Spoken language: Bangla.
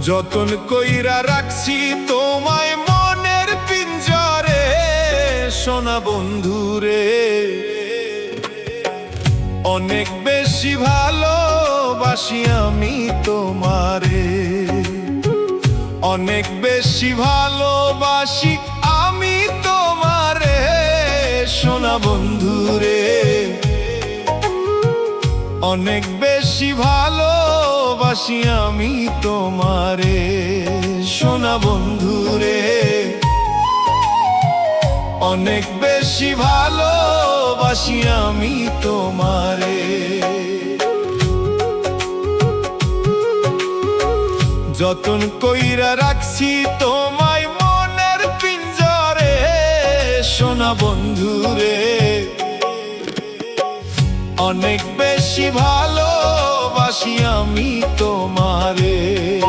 যতন কইরা রাখছি তোমায় মনের পিঞ্জরে, সোনা বন্ধুরে। অনেক বেশি ভালোবাসি আমি তোমারে, অনেক বেশি ভালোবাসি আমি তোমারে, সোনা বন্ধুরে। অনেক বেশি ভালোবাসি আমি তোমারে, সোনা বন্ধুরে। অনেক বেশি ভালোবাসি আমি তোমারে। যতন কইরা রাখছি তোমায় মনের পিঞ্জরে, সোনা বন্ধুরে। অনেক বেশি ভালোবাসি আমি তোমারে।